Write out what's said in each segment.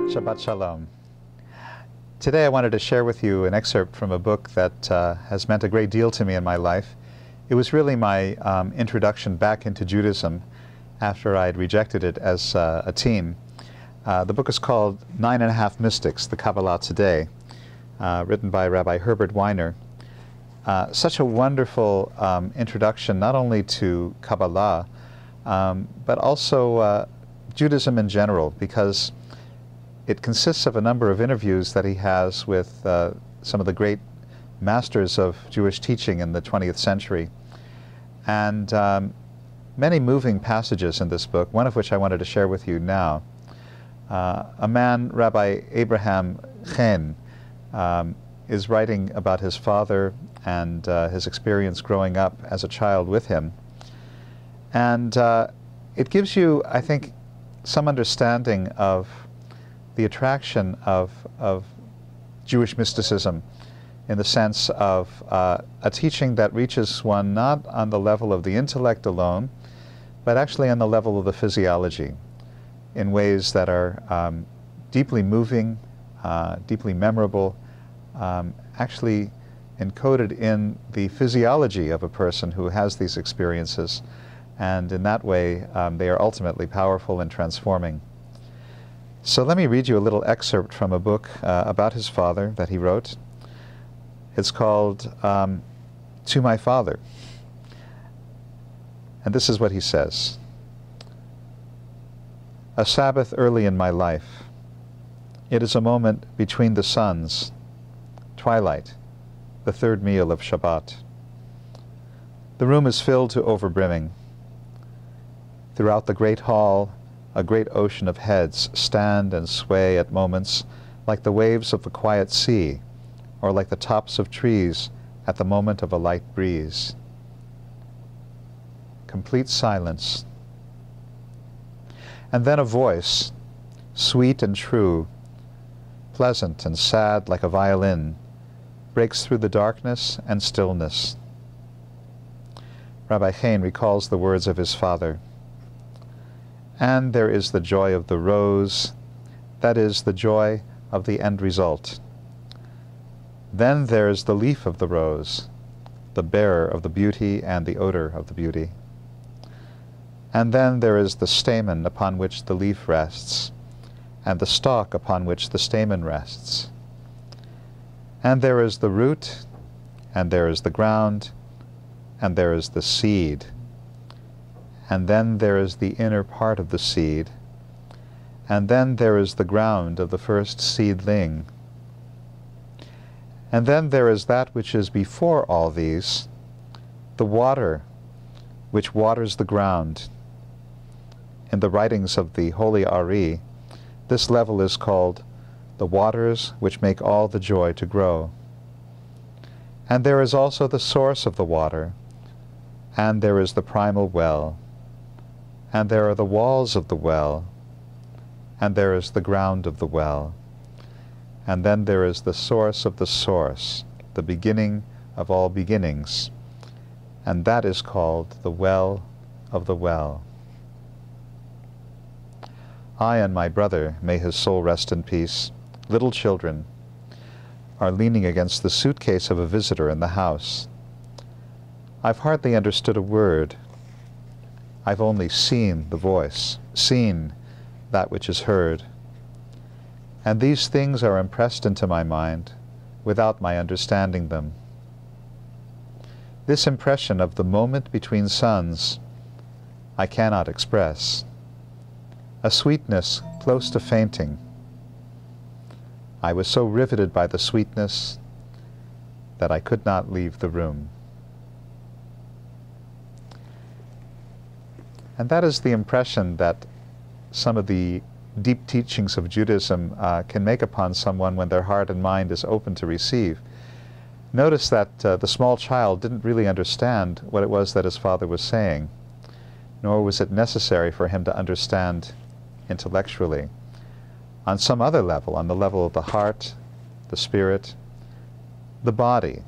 Shabbat Shalom. Today I wanted to share with you an excerpt from a book that has meant a great deal to me in my life. It was really my introduction back into Judaism after I had rejected it as a teen. The book is called 9.5 Mystics, the Kabbalah Today, written by Rabbi Herbert Weiner. Such a wonderful introduction not only to Kabbalah, but also Judaism in general, because it consists of a number of interviews that he has with some of the great masters of Jewish teaching in the 20th century. And many moving passages in this book, one of which I wanted to share with you now. A man, Rabbi Abraham Chen, is writing about his father and his experience growing up as a child with him. And it gives you, I think, some understanding of the attraction of Jewish mysticism, in the sense of a teaching that reaches one not on the level of the intellect alone, but actually on the level of the physiology, in ways that are deeply moving, deeply memorable, actually encoded in the physiology of a person who has these experiences, and in that way they are ultimately powerful and transforming. So let me read you a little excerpt from a book about his father that he wrote. It's called To My Father. And this is what he says. A Sabbath early in my life. It is a moment between the suns, twilight, the third meal of Shabbat. The room is filled to overbrimming. Throughout the great hall, a great ocean of heads stand and sway at moments like the waves of the quiet sea, or like the tops of trees at the moment of a light breeze. Complete silence. And then a voice, sweet and true, pleasant and sad like a violin, breaks through the darkness and stillness. Rabbi Chen recalls the words of his father. And there is the joy of the rose, that is, the joy of the end result. Then there is the leaf of the rose, the bearer of the beauty and the odor of the beauty. And then there is the stamen upon which the leaf rests, and the stalk upon which the stamen rests. And there is the root, and there is the ground, and there is the seed. And then there is the inner part of the seed, and then there is the ground of the first seedling. And then there is that which is before all these, the water which waters the ground. In the writings of the Holy Ari, this level is called the waters which make all the joy to grow. And there is also the source of the water, and there is the primal well, and there are the walls of the well, and there is the ground of the well, and then there is the source of the source, the beginning of all beginnings, and that is called the well of the well. I and my brother, may his soul rest in peace, little children, are leaning against the suitcase of a visitor in the house. I've hardly understood a word. I've only seen the voice, seen that which is heard. And these things are impressed into my mind without my understanding them. This impression of the moment between suns I cannot express. A sweetness close to fainting. I was so riveted by the sweetness that I could not leave the room. And that is the impression that some of the deep teachings of Judaism can make upon someone when their heart and mind is open to receive. Notice that the small child didn't really understand what it was that his father was saying, nor was it necessary for him to understand intellectually. On some other level, on the level of the heart, the spirit, the body,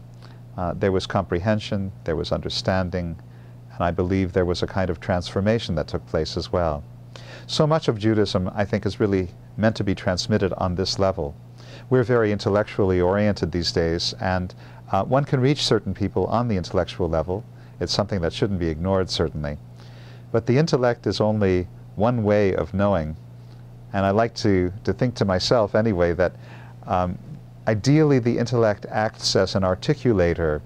there was comprehension, there was understanding, and I believe there was a kind of transformation that took place as well. So much of Judaism, I think, is really meant to be transmitted on this level. We're very intellectually oriented these days, and one can reach certain people on the intellectual level. It's something that shouldn't be ignored, certainly. But the intellect is only one way of knowing. And I like to think to myself, anyway, that ideally the intellect acts as an articulator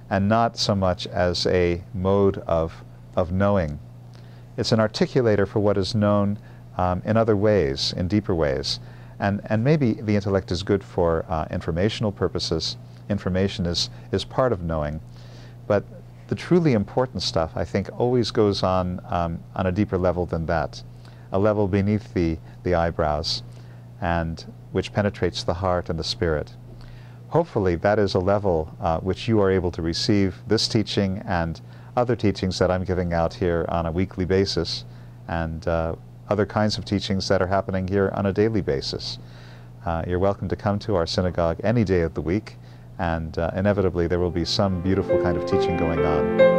and not so much as a mode of knowing. It's an articulator for what is known in other ways, in deeper ways. And maybe the intellect is good for informational purposes. Information is part of knowing. But the truly important stuff, I think, always goes on a deeper level than that, a level beneath the eyebrows, and which penetrates the heart and the spirit. Hopefully that is a level which you are able to receive this teaching and other teachings that I'm giving out here on a weekly basis, and other kinds of teachings that are happening here on a daily basis. You're welcome to come to our synagogue any day of the week, and inevitably there will be some beautiful kind of teaching going on.